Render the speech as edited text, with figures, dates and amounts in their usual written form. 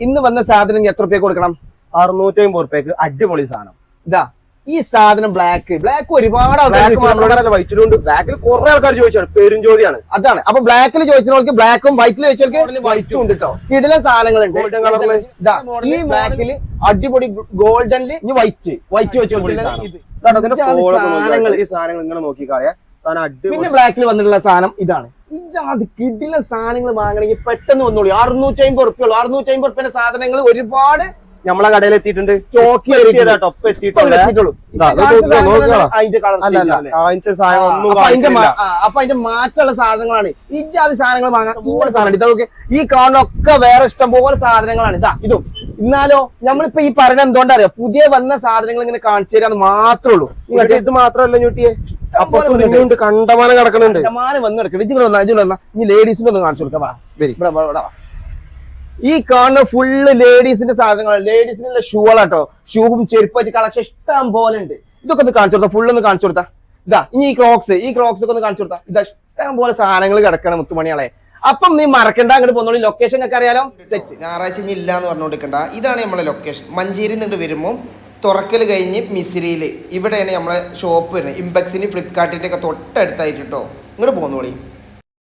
ഇന്ന് വന്ന സാധനം എത്ര രൂപ കൊടുക്കണം? 650 റുപ്യക്ക് അടിപൊളി സാധനം. ഇതാ ഈ സാധനം ബ്ലാക്ക് ഒരുപാട് വൈറ്റിലുണ്ട്. ബ്ലാക്കിൽ കുറെ ആൾക്കാർ ചോദിച്ചാണ്, പേരും ചോദ്യമാണ്. അതാണ്. അപ്പൊ ബ്ലാക്കിൽ ചോദിച്ചവർക്ക് ബ്ലാക്കും വൈറ്റിൽ ചോദിച്ചവർക്ക് വൈറ്റും ഉണ്ട് കേട്ടോ. കിടിലൻ സാധനങ്ങളുണ്ട്. ഗോൾഡൻ കളറില് ഈ ബ്ലാക്കില് അടിപൊളി ഗോൾഡനില് ഇനി വൈറ്റ് വെച്ചോർക്ക് ഈ സാധനങ്ങൾ ഇങ്ങനെ നോക്കിക്കാളെ സാധനം അടിപൊളി. പിന്നെ ബ്ലാക്കിൽ വന്നിട്ടുള്ള സാധനം ഇതാണ്. ഈ ജാതി കിടിലൻ സാധനങ്ങൾ വാങ്ങണമെങ്കിൽ പെട്ടെന്ന് വന്നോളൂ. 650 റുപ്യുള്ളൂ. 650 റുപ്യന്റെ സാധനങ്ങൾ ഒരുപാട് നമ്മളെ കടയിൽ എത്തിയിട്ടുണ്ട്. സ്റ്റോക്ക് അപ്പൊ അതിന്റെ മാറ്റമുള്ള സാധനങ്ങളാണ് ഈ ജാതി സാധനങ്ങൾ വാങ്ങാൻ. ഇതുപോലെ സാധനം ഇതൊക്കെ ഈ കാണുന്നൊക്കെ വേറെ ഇഷ്ടം പോലെ സാധനങ്ങളാണ്. ഇതും എന്നാലോ നമ്മളിപ്പോ ഈ പറയുന്ന എന്തുകൊണ്ടാ അറിയാം, പുതിയ വന്ന സാധനങ്ങൾ ഇങ്ങനെ കാണിച്ചു തരാന്ന് മാത്രമേ ഉള്ളൂ. ഇത് മാത്രമല്ല ഞൂട്ടിയെ, അപ്പൊ കണ്ടമാനം കിടക്കുന്നുണ്ട്. കണ്ടമാനം വന്ന് കിടക്കുന്നുണ്ട്. ഇനി ലേഡീസിന്റെ ഒന്ന് കാണിച്ചു കൊടുക്കാം. ഈ കാണുന്ന ഫുള്ള് ലേഡീസിന്റെ സാധനങ്ങളാണ്. ലേഡീസിനുള്ള ഷൂകളാട്ടോ. ഷൂവും ചെരുപ്പായിട്ട് കളക്ഷൻ ഇഷ്ടം പോലെ ഉണ്ട്. ഇതൊക്കെ ഒന്ന് കാണിച്ചു കൊടുത്താ, ഫുള്ള് ഒന്ന് കാണിച്ചു കൊടുത്താ. ഇതാ ഇനി ഈ ക്രോക്സ് ഒക്കെ ഒന്ന് കാണിച്ചു കൊടുത്താ. ഇതാ ഇഷ്ടം പോലെ സാധനങ്ങൾ കിടക്കണം മുത്തുമണികളെ. അപ്പം നീ മറക്കണ്ട, അങ്ങോട്ട് പോകുന്നോളൂ. ലൊക്കേഷൻ ഒക്കെ അറിയാലോ. സെറ്റ് ഞായറാഴ്ച ഇല്ല എന്ന് പറഞ്ഞുകൊണ്ടിരിക്കണ്ട. ഇതാണ് നമ്മളെ ലൊക്കേഷൻ. മഞ്ചേരി നിന്ന് വരുമ്പോൾ തുറക്കൽ കഴിഞ്ഞ് മിസിരിയിൽ ഇവിടെയാണ് നമ്മളെ ഷോപ്പ് വരുന്നത്. ഇംപെക്സിന് ഫ്ലിപ്കാർട്ടിൻ്റെ ഒക്കെ തൊട്ടടുത്തായിട്ട് കേട്ടോ. ഇങ്ങോട്ട് പോകുന്നോളി.